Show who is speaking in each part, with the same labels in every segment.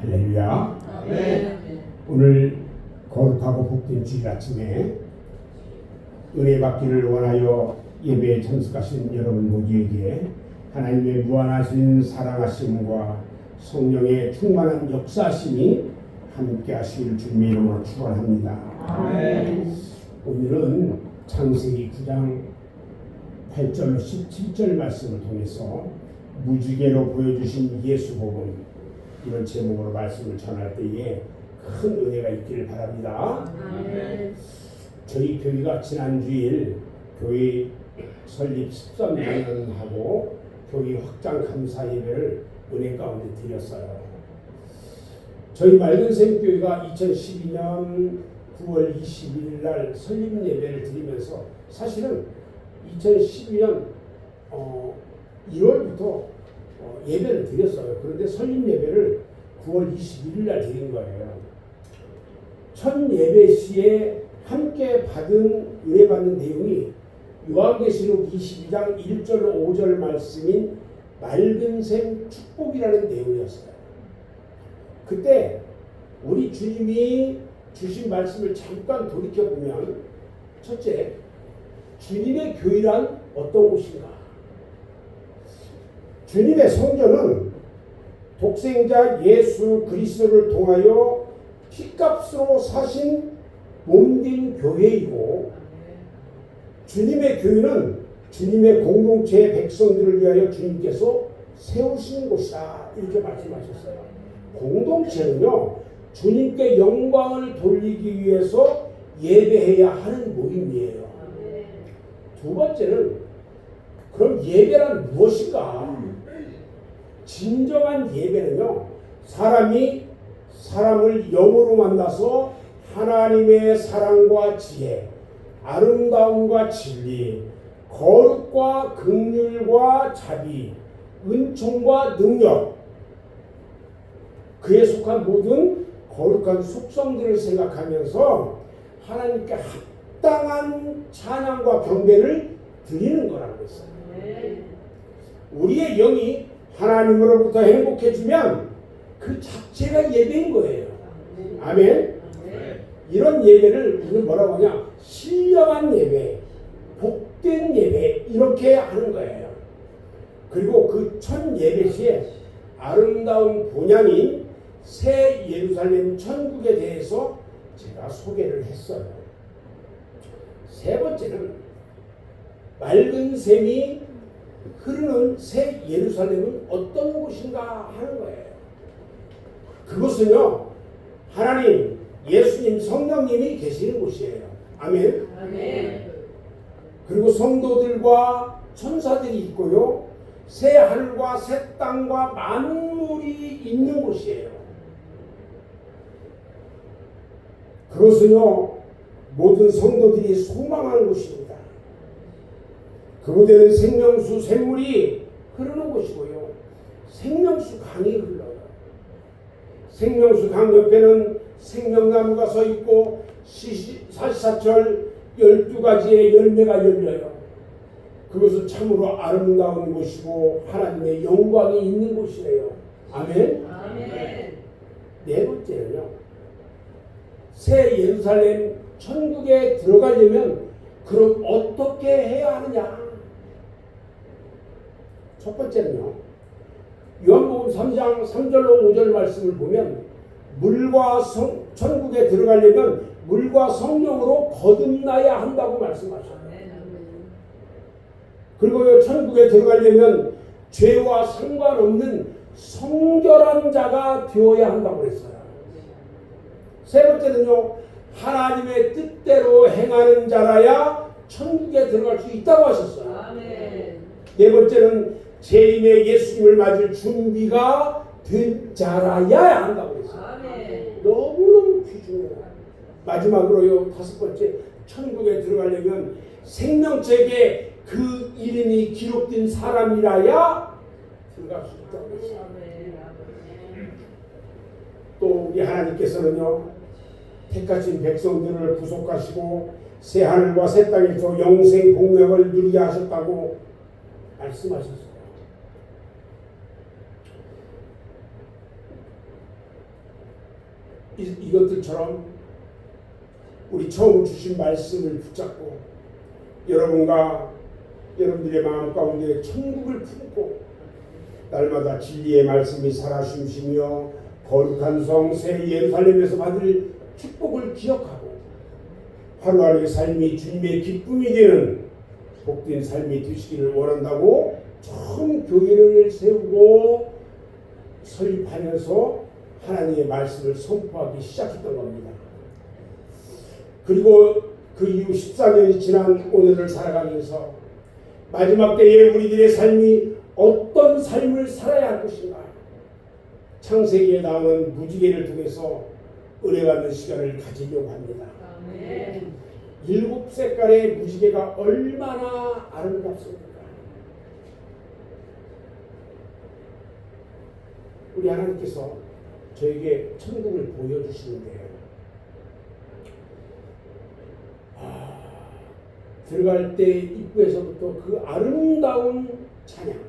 Speaker 1: 할렐루야.
Speaker 2: 네.
Speaker 1: 오늘 거룩하고 복된 주일 아침에 은혜 받기를 원하여 예배에 참석하신 여러분 모두에게 하나님의 무한하신 사랑하심과 성령의 충만한 역사하심이 함께 하시길 주님의 이름으로 축원합니다. 오늘은 창세기 9장 8절로 17절 말씀을 통해서 무지개로 보여주신 예수복음, 이런 제목으로 말씀을 전할 때에 큰 은혜가 있기를 바랍니다. 저희 교회가 지난주일 교회 설립 13년하고 교회 확장 감사 예배를 은혜 가운데 드렸어요. 저희 맑은샘 교회가 2012년 9월 20일 날 설립 예배를 드리면서 사실은 2012년 1월부터 예배를 드렸어요. 그런데 설립 예배를 9월 21일 날 드린 거예요. 첫 예배 시에 함께 받은 은혜 받는 내용이 요한계시록 22장 1절 5절 말씀인 맑은 샘 축복이라는 내용이었어요. 그때 우리 주님이 주신 말씀을 잠깐 돌이켜보면, 첫째, 주님의 교회란 어떤 곳인가? 주님의 성전은 독생자 예수 그리스도를 통하여 피값으로 사신 몸된 교회이고, 주님의 교회는 주님의 공동체의 백성들을 위하여 주님께서 세우신 곳이다, 이렇게 말씀하셨어요. 공동체는요, 주님께 영광을 돌리기 위해서 예배해야 하는 모임이에요. 두 번째는, 그럼 예배란 무엇인가? 진정한 예배는요, 사람이 사람을 영으로 만나서 하나님의 사랑과 지혜, 아름다움과 진리, 거룩과 긍휼과 자비, 은총과 능력, 그에 속한 모든 거룩한 속성들을 생각하면서 하나님께 합당한 찬양과 경배를 드리는 거라고 했어요. 우리의 영이 하나님으로부터 행복해지면 그 자체가 예배인 거예요. 아멘. 이런 예배를 우리는 뭐라고 하냐? 신령한 예배, 복된 예배, 이렇게 하는 거예요. 그리고 그 첫 예배 시에 아름다운 본향인 새 예루살렘 천국에 대해서 제가 소개를 했어요. 세 번째는 맑은 샘이 흐르는 새 예루살렘은 어떤 곳인가 하는 거예요. 그것은요, 하나님, 예수님, 성령님이 계시는 곳이에요. 아멘. 그리고 성도들과 천사들이 있고요, 새 하늘과 새 땅과 만물이 있는 곳이에요. 그것은요, 모든 성도들이 소망하는 곳입니다. 그곳에는 생명수 샘물이 흐르는 곳이고요, 생명수 강이 흘러요. 생명수 강 옆에는 생명나무가 서 있고 사시사철 12가지의 열매가 열려요. 그것은 참으로 아름다운 곳이고 하나님의 영광이 있는 곳이래요. 아멘. 네 번째는요, 새 예루살렘 천국에 들어가려면 그럼 어떻게 해야 하느냐? 첫 번째는요, 요한복음 3장 3절로 5절 말씀을 보면, 천국에 들어가려면 물과 성령으로 거듭나야 한다고 말씀하셨어요. 그리고 천국에 들어가려면 죄와 상관없는 성결한 자가 되어야 한다고 했어요. 세 번째는요, 하나님의 뜻대로 행하는 자라야 천국에 들어갈 수 있다고 하셨어요. 네 번째는 재림의 예수님을 맞을 준비가 된 자라야 한다고 했어요. 너무너무 귀중해요. 마지막으로요, 다섯 번째, 천국에 들어가려면 생명책에 그 이름이 기록된 사람이라야 들어갈 수 있다고 했어요. 또 우리 하나님께서는요, 택하신 백성들을 구속하시고 새 하늘과 새 땅에서 영생 공명을 누리게 하셨다고 말씀하셨어요. 이것들처럼 우리 처음 주신 말씀을 붙잡고 여러분과 여러분들의 마음 가운데 천국을 품고 날마다 진리의 말씀이 살아 숨쉬며 거룩한 성 새 예루살렘에서 받을 축복을 기억하고 하루하루의 삶이 주님의 기쁨이 되는 복된 삶이 되시기를 원한다고 처음 교회를 세우고 설립하면서 하나님의 말씀을 선포하기 시작했던 겁니다. 그리고 그 이후 14년이 지난 오늘을 살아가면서 마지막 때에 우리들의 삶이 어떤 삶을 살아야 할 것인가, 창세기에 나오는 무지개를 통해서 은혜 받는 시간을 가지려고 합니다. 아멘. 7색깔의 무지개가 얼마나 아름답습니까? 우리 하나님께서 저에게 천국을 보여주시는데요. 들어갈 때 입구에서부터 그 아름다운 찬양,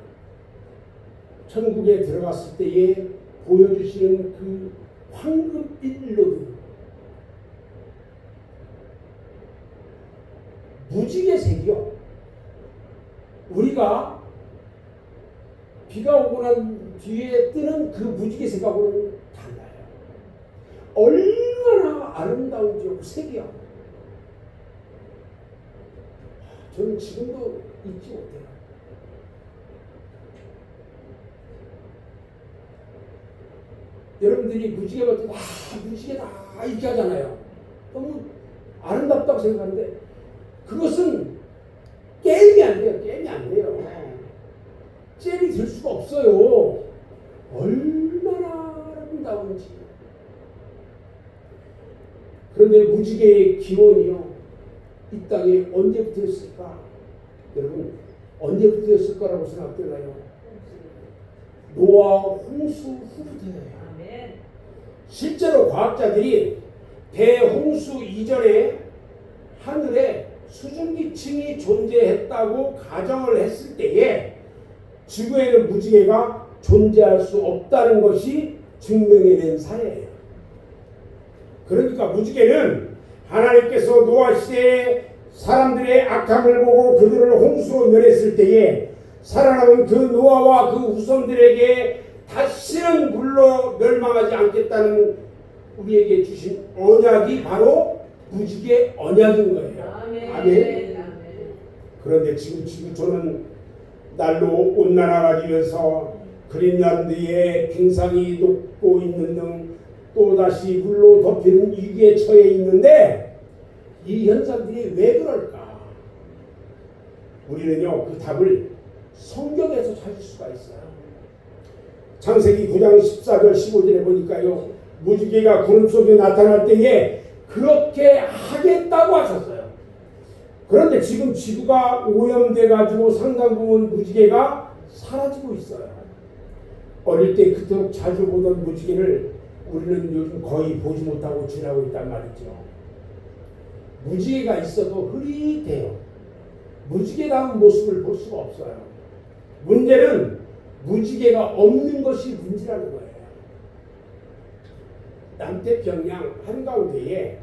Speaker 1: 천국에 들어갔을 때에 보여주시는 그 황금빛 로드, 무지개색이요. 우리가 비가 오고 난 뒤에 뜨는 그 무지개색하고는 달라요. 얼마나 아름다운지요. 그 색이요. 저는 지금도 잊지 못해요. 여러분들이 무지개 볼 때 와 무지개다 이렇게 하잖아요. 너무 아름답다고 생각하는데 그것은 게임이 안 돼요. 게임이 안 돼요. 잼이 될 수가 없어요. 얼마나 아름다운지. 그런데 무지개의 기원이요, 이 땅에 언제부터였을까? 여러분, 언제부터였을 거라고 생각되나요? 노아 홍수 후부터예요. 실제로 과학자들이 대홍수 이전에 하늘에 수증기층이 존재했다고 가정을 했을 때에 지구에는 무지개가 존재할 수 없다는 것이 증명해낸 사례예요. 그러니까 무지개는 하나님께서 노아 시대에 사람들의 악함을 보고 그들을 홍수로 멸했을 때에 살아남은 그 노아와 그 후손들에게 다시는 물로 멸망하지 않겠다는 우리에게 주신 언약이 바로 무지개 언약인 거예요. 아멘. 그런데 지금 지구촌은 날로 온난화가 그린란드에 빙상이 녹고 있는 등 또다시 물로 덮이는 위기에 처해 있는데 이 현상들이 왜 그럴까? 우리는요 그 답을 성경에서 찾을 수가 있어요. 창세기 9장 14절 15절에 보니까요, 무지개가 구름 속에 나타날 때에 그렇게 하겠다고 하셨어요. 그런데 지금 지구가 오염돼 가지고 상당 부분 무지개가 사라지고 있어요. 어릴 때 그토록 자주 보던 무지개를 우리는 요즘 거의 보지 못하고 지나고 있단 말이죠. 무지개가 있어도 흐릿해요. 무지개다운 모습을 볼 수가 없어요. 문제는 무지개가 없는 것이 문제라는 거예요. 남태평양 한가운데에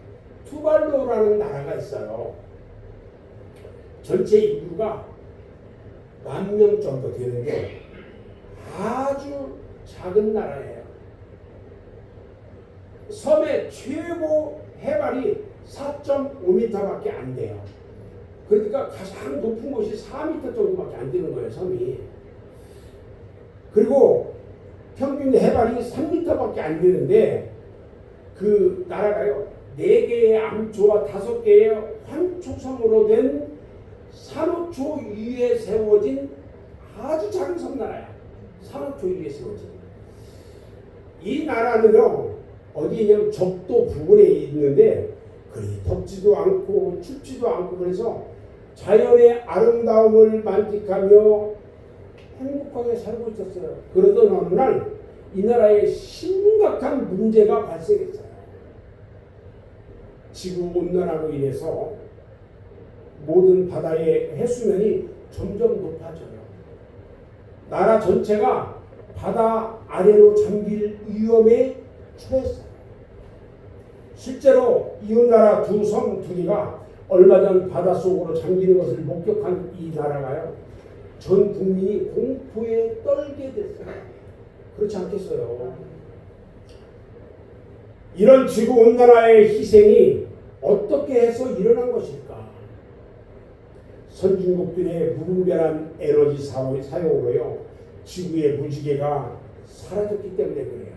Speaker 1: 투발루라는 나라가 있어요. 전체 인구가 10,000명 정도 되는데 아주 작은 나라예요. 섬의 최고 해발이 4.5m밖에 안 돼요. 그러니까 가장 높은 곳이 4m 정도밖에 안 되는 거예요, 섬이. 그리고 평균 해발이 3m밖에 안 되는데 그 나라가요 4개의 암초와 5개의 환초성으로 된 산호초 위에 세워진 아주 작은 섬나라야. 산호초 위에 세워진. 이 나라는요 어디냐면 적도 부근에 있는데 그리 덥지도 않고 춥지도 않고 그래서 자연의 아름다움을 만끽하며 행복하게 살고 있었어요. 그러던 어느 날 이 나라에 심각한 문제가 발생했어요. 지구 온난화로 인해서 모든 바다의 해수면이 점점 높아져요. 나라 전체가 바다 아래로 잠길 위험에 처했어요. 실제로 이웃나라 두 섬 두 개가 얼마 전 바닷속으로 잠기는 것을 목격한 이 나라가요, 전 국민이 공포에 떨게 됐어요. 그렇지 않겠어요? 이런 지구온난화의 희생이 어떻게 해서 일어난 것일까? 선진국들의 무분별한 에너지 사용으로요, 지구의 무지개가 사라졌기 때문에 그래요.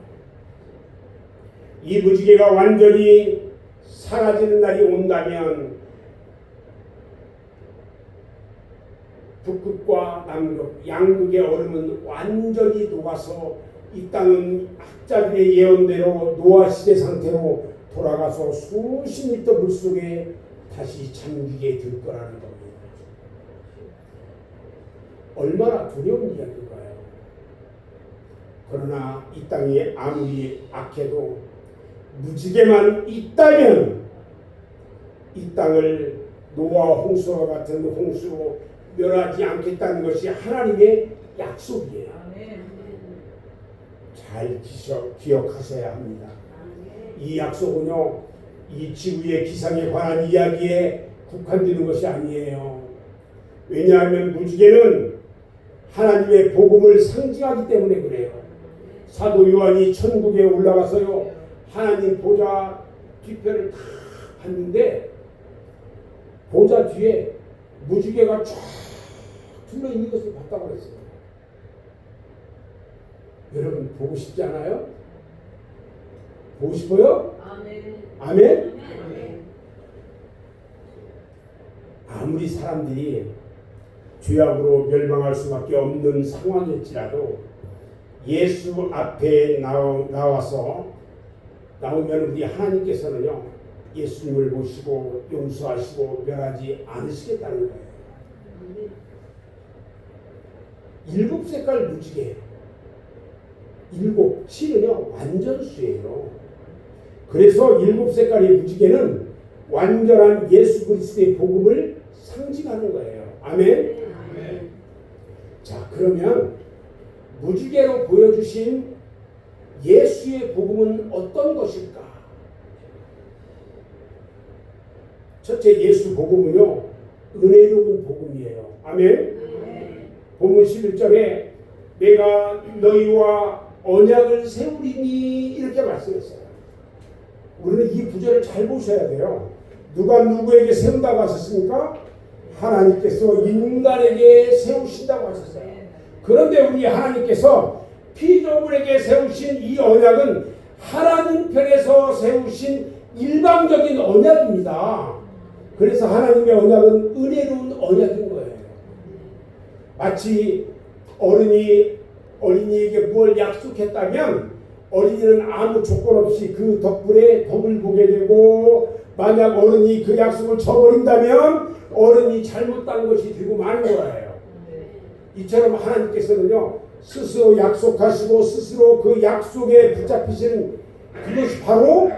Speaker 1: 이 무지개가 완전히 사라지는 날이 온다면 북극과 남극, 양극의 얼음은 완전히 녹아서 이 땅은 학자들의 예언대로 노아시대 상태로 돌아가서 수십 미터 물속에 다시 잠기게 될 거라는 겁니다. 얼마나 두려운 이야기인가요? 그러나 이 땅이 아무리 악해도 무지개만 있다면 이 땅을 노아와 홍수와 같은 홍수로 멸하지 않겠다는 것이 하나님의 약속이에요. 잘 기억하셔야 합니다. 이 약속은요, 이 지구의 기상에 관한 이야기에 국한되는 것이 아니에요. 왜냐하면 무지개는 하나님의 복음을 상징하기 때문에 그래요. 사도 요한이 천국에 올라가서요, 하나님 보좌 뒤편을 다 봤는데 보좌 뒤에 무지개가 쫙 둘러 있는 것을 봤다고 했어요. 여러분 보고 싶지 않아요? 보고 싶어요? 아멘. 아멘? 아무리 사람들이 죄악으로 멸망할 수밖에 없는 상황일지라도 예수 앞에 나오면 우리 하나님께서는요, 예수님을 모시고 용서하시고 멸하지 않으시겠다는 거예요. 일곱 색깔 무지개, 일곱, 7은요 완전수예요. 그래서 일곱 색깔의 무지개는 완전한 예수 그리스도의 복음을 상징하는 거예요. 아멘. 아멘. 자, 그러면 무지개로 보여주신 예수의 복음은 어떤 것일까? 첫째, 예수 복음은요, 은혜로운 복음이에요. 아멘. 본문 11절에 내가 너희와 언약을 세우리니 이렇게 말씀했어요. 우리는 이 구절을 잘 보셔야 돼요. 누가 누구에게 세운다고 하셨습니까? 하나님께서 인간에게 세우신다고 하셨어요. 그런데 우리 하나님께서 피조물에게 세우신 이 언약은 하나님 편에서 세우신 일방적인 언약입니다. 그래서 하나님의 언약은 은혜로운 언약인 거예요. 마치 어린이에게 뭘 약속했다면 어린이는 아무 조건 없이 그 덕분에 덕을 보게 되고, 만약 어른이 그 약속을 저버린다면 어른이 잘못한 것이 되고 마는 거예요. 이처럼 하나님께서는요, 스스로 약속하시고 스스로 그 약속에 붙잡히시는 그것이 바로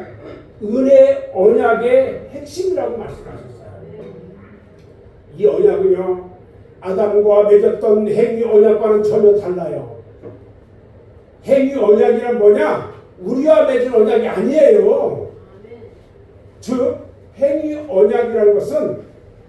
Speaker 1: 은혜 언약의 핵심이라고 말씀하셨어요. 이 언약은요, 아담과 맺었던 행위 언약과는 전혀 달라요. 행위 언약이란 뭐냐? 우리와 맺은 언약이 아니에요. 즉 행위 언약이라는 것은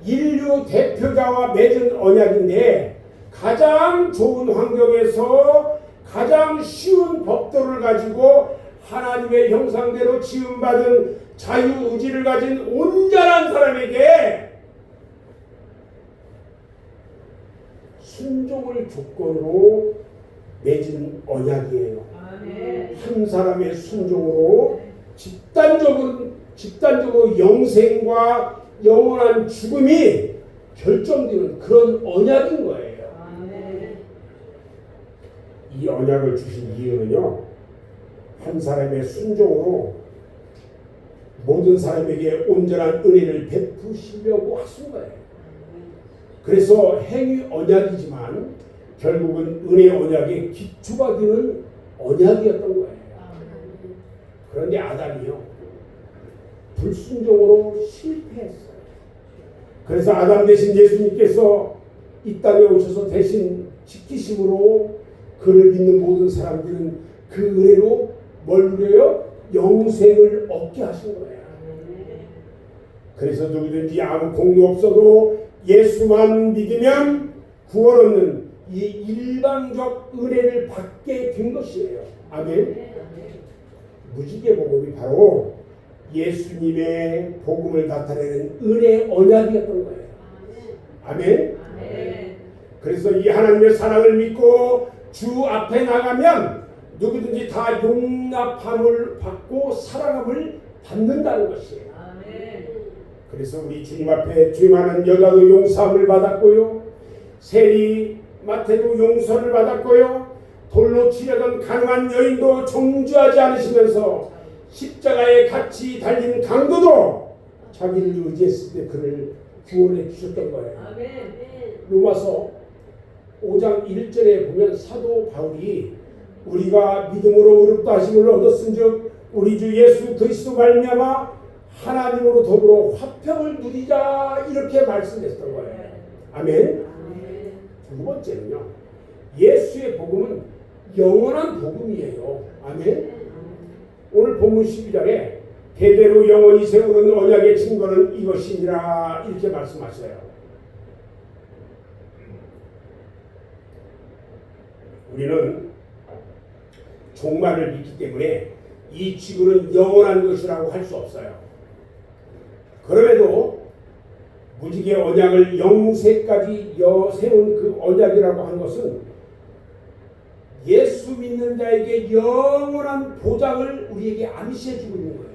Speaker 1: 인류 대표자와 맺은 언약인데, 가장 좋은 환경에서 가장 쉬운 법도를 가지고 하나님의 형상대로 지음받은 자유의지를 가진 온전한 사람에게 순종을 조건으로 맺은 언약이에요. 한 사람의 순종으로 집단적으로 영생과 영원한 죽음이 결정되는 그런 언약인 거예요. 이 언약을 주신 이유는요, 한 사람의 순종으로 모든 사람에게 온전한 은혜를 베푸시려고 하신 거예요. 그래서 행위 언약이지만 결국은 은혜 언약의 기초가 되는 언약이었던 거예요. 그런데 아담이요, 불순종으로 실패했어요. 그래서 아담 대신 예수님께서 이 땅에 오셔서 대신 지키심으로 그를 믿는 모든 사람들은 그 은혜로 뭘 누려요? 영생을 얻게 하신 거예요. 그래서 누구든지 아무 공로 없어도 예수만 믿으면 구원 얻는 이 일방적 은혜를 받게 된 것이에요. 아멘. 무지개 복음이 바로 예수님의 복음을 나타내는 은혜 언약이었던 거예요. 아멘. 그래서 이 하나님의 사랑을 믿고 주 앞에 나가면 누구든지 다 용납함을 받고 사랑함을 받는다는 것이에요. 그래서 우리 주님 앞에 죄 많은 여자도 용서함을 받았고요, 세리 마태도 용서를 받았고요, 돌로 치려던 가난한 여인도 정죄하지 않으시면서 십자가에 같이 달린 강도도 자기를 의지했을 때 그를 구원해 주셨던 거예요. 로마서 5장 1절에 보면 사도 바울이 우리가 믿음으로 의롭다 하심을 얻었은즉 우리 주 예수 그리스도 말미암아 하나님으로 더불어 화평을 누리자 이렇게 말씀했던 거예요. 아멘. 두 번째는요, 예수의 복음은 영원한 복음이에요. 아멘. 오늘 본문 12절에 대대로 영원히 세우는 언약의 증거는 이것이니라 이렇게 말씀하셔요. 우리는 종말을 믿기 때문에 이 지구는 영원한 것이라고 할 수 없어요. 그럼에도 무지개 언약을 영세까지 세운 그 언약이라고 하는 것은 예수 믿는 자에게 영원한 보장을 우리에게 암시해 주고 있는 거예요.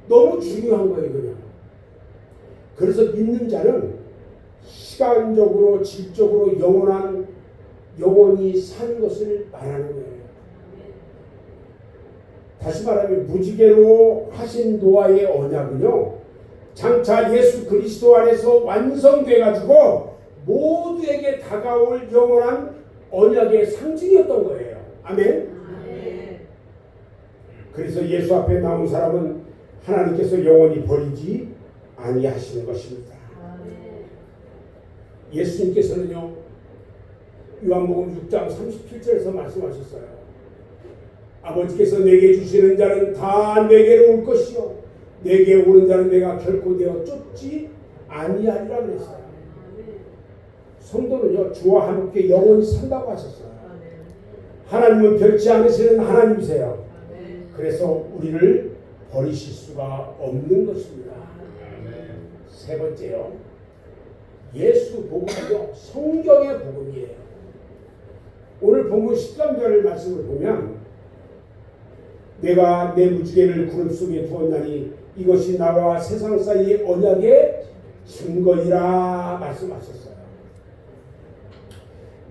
Speaker 1: 너무 중요한 거예요, 그냥. 그래서 믿는 자는 시간적으로, 질적으로 영원히 사는 것을 말하는 거예요. 다시 말하면 무지개로 하신 노아의 언약은요, 장차 예수 그리스도 안에서 완성돼 가지고 모두에게 다가올 영원한 언약의 상징이었던 거예요. 아멘. 그래서 예수 앞에 나온 사람은 하나님께서 영원히 버리지 아니하시는 것입니다. 예수님께서는요, 요한복음 6장 37절에서 말씀하셨어요. 아버지께서 내게 주시는 자는 다 내게로 올 것이요 내게 오는 자는 내가 결코 되어 쫓지 아니하리라 그랬어요. 성도는요, 주와 함께 영원히 산다고 하셨어요. 하나님은 변치 않으시는 하나님이세요. 그래서 우리를 버리실 수가 없는 것입니다. 세 번째요, 예수 복음은요, 성경의 복음이에요. 오늘 본문 13절 말씀을 보면 내가 내 무지개를 구름 속에 두었나니 이것이 나와 세상 사이의 언약의 증거이라 말씀하셨어요.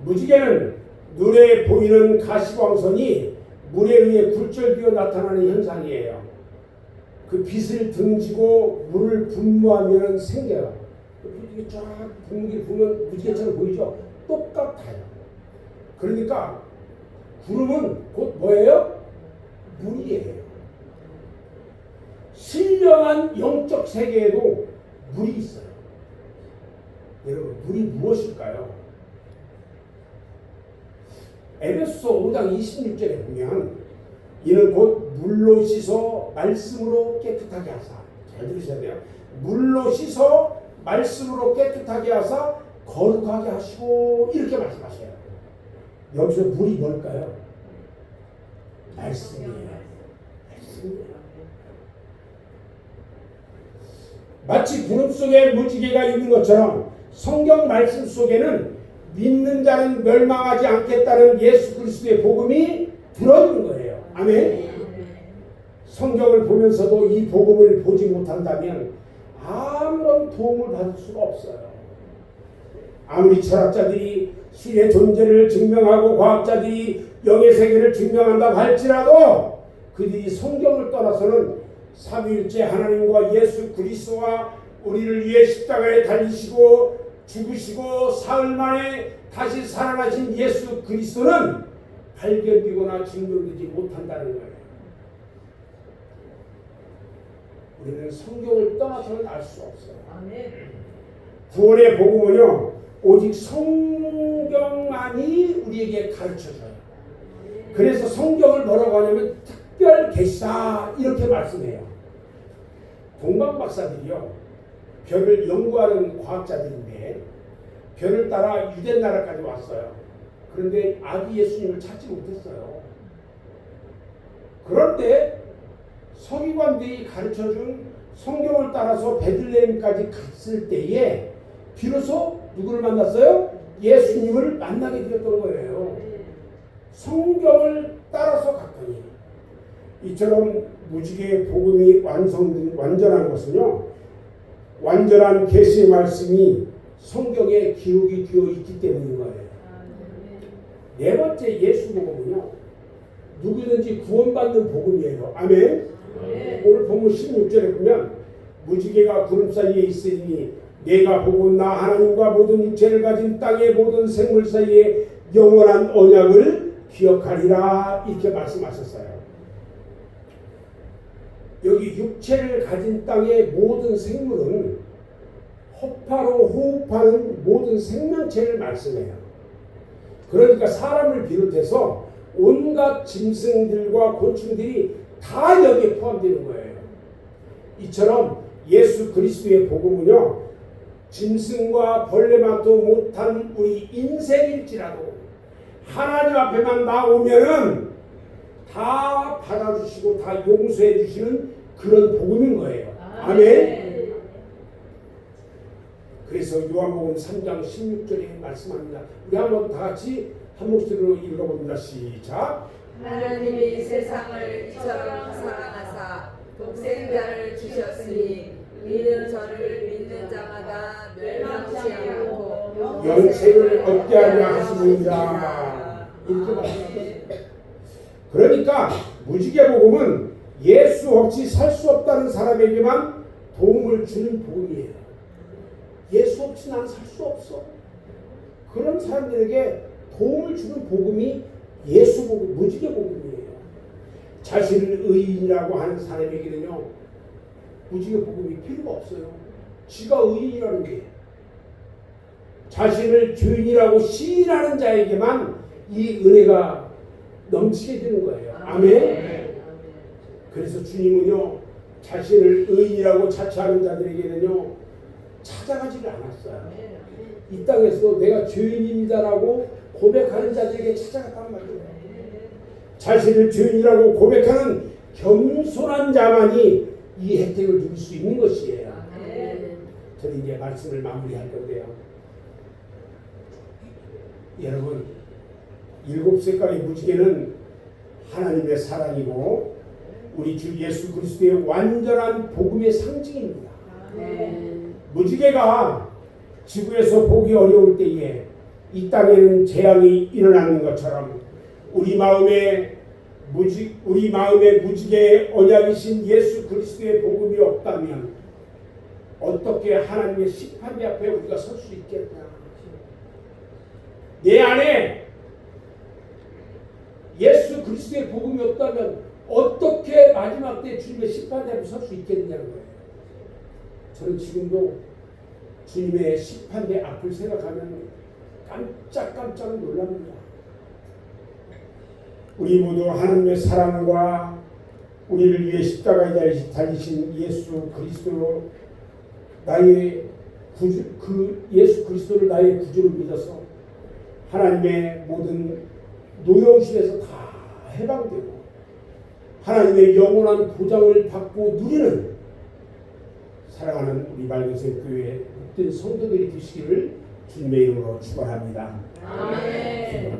Speaker 1: 무지개는 눈에 보이는 가시광선이 물에 의해 굴절되어 나타나는 현상이에요. 그 빛을 등지고 물을 분무하면 생겨요. 이게 쫙 분무기 보면 무지개처럼 보이죠? 똑같아요. 그러니까 구름은 곧 뭐예요? 물이에요. 신령한 영적 세계에도 물이 있어요. 여러분, 물이 무엇일까요? 에베소서 5장 26절에 보면 이는 곧 물로 씻어 말씀으로 깨끗하게 하사, 잘 들으셔야 돼요. 물로 씻어 말씀으로 깨끗하게 하사 거룩하게 하시고 이렇게 말씀하셔요. 여기서 물이 뭘까요? 말씀이에요. 말씀이에요. 마치 구름 속에 무지개가 있는 것처럼 성경 말씀 속에는 믿는 자는 멸망하지 않겠다는 예수 그리스도의 복음이 들어있는 거예요. 아멘. 성경을 보면서도 이 복음을 보지 못한다면 아무런 도움을 받을 수가 없어요. 아무리 철학자들이 신의 존재를 증명하고 과학자들이 영의 세계를 증명한다고 할지라도 그들이 성경을 떠나서는 삼위일체 하나님과 예수 그리스도와 우리를 위해 십자가에 달리시고 죽으시고 사흘 만에 다시 살아나신 예수 그리스도는 발견되거나 증명되지 못한다는 거예요. 우리는 성경을 떠나서는 알 수 없어요. 구원의 복음은요, 오직 성경만이 우리에게 가르쳐줘요. 그래서 성경을 뭐라고 하냐면 특별 계시다 이렇게 말씀해요. 동방 박사들이요, 별을 연구하는 과학자들인데 별을 따라 유대 나라까지 왔어요. 그런데 아기 예수님을 찾지 못했어요. 그런데 서기관들이 가르쳐준 성경을 따라서 베들레헴까지 갔을 때에 비로소 누구를 만났어요? 예수님을 만나게 되었던 거예요. 성경을 따라서 갔더니, 이처럼 무지개의 복음이 완전한 것은요, 완전한 계시의 말씀이 성경에 기록이 되어 있기 때문인 거예요. 네 번째 예수 복음은요, 누구든지 구원받는 복음이에요. 아멘. 오늘 본문 16절에 보면 무지개가 구름 사이에 있으니 내가 보고 나 하나님과 모든 육체를 가진 땅의 모든 생물 사이에 영원한 언약을 기억하리라, 이렇게 말씀하셨어요. 여기 육체를 가진 땅의 모든 생물은 허파로 호흡하는 모든 생명체를 말씀해요. 그러니까 사람을 비롯해서 온갖 짐승들과 곤충들이 다 여기에 포함되는 거예요. 이처럼 예수 그리스도의 복음은요, 짐승과 벌레만도 못한 우리 인생일지라도 하나님 앞에만 나오면은 다 받아주시고 다 용서해 주시는 그런 복음인 거예요. 아멘. 그래서 요한복음 3장 16절에 말씀합니다. 우리 한번 다 같이 한 목소리로 읽어봅니다. 시작.
Speaker 2: 하나님이 세상을 이처럼 사랑하사 독생자를 주셨으니 이는 저를 믿는 자마다 멸망치 않고
Speaker 1: 영생을 얻게 하려 하시느니라, 이렇게 말씀하셨습니다. 그러니까 무지개 복음은 예수 없이 살 수 없다는 사람에게만 도움을 주는 복음이에요. 예수 없이 나는 살 수 없어, 그런 사람들에게 도움을 주는 복음이 예수 복음, 무지개 복음이에요. 자신을 의인이라고 하는 사람에게는요, 무지개 복음이 필요가 없어요. 지가 의인이라는 게, 자신을 죄인이라고 시인하는 자에게만 이 은혜가 넘치게 되는 거예요. 아멘. 그래서 주님은요, 자신을 의인이라고 자처하는 자들에게는요, 찾아가지를 않았어요. 이 땅에서 내가 죄인입니다라고 고백하는 자들에게 찾아갔단 말이에요. 자신을 죄인이라고 고백하는 겸손한 자만이 이 혜택을 누릴 수 있는 것이에요. 저는 이제 말씀을 마무리할 건데요, 여러분, 7색깔의 무지개는 하나님의 사랑이고 우리 주 예수 그리스도의 완전한 복음의 상징입니다. 무지개가 지구에서 보기 어려울 때에 이 땅에는 재앙이 일어나는 것처럼 우리 마음에 무지개의 언약이신 예수 그리스도의 복음이 없다면 어떻게 하나님의 심판대 앞에 우리가 설 수 있겠나? 내 안에 예수 그리스도의 복음이 없다면 어떻게 마지막 때 주님의 심판대 앞에 설 수 있겠느냐는 거예요. 저는 지금도 주님의 심판대 앞을 생각하면 깜짝 놀랍니다. 우리 모두 하나님의 사랑과 우리를 위해 십자가에 달리신 예수 그리스도로 예수 그리스도를 나의 구주로 믿어서 하나님의 모든 노여우심에서 다 해방되고 하나님의 영원한 보장을 받고 누리는 사랑하는 우리 말교생 교회 복된 성도들이 되시기를 주님의 이름으로 축원합니다.
Speaker 2: 아멘.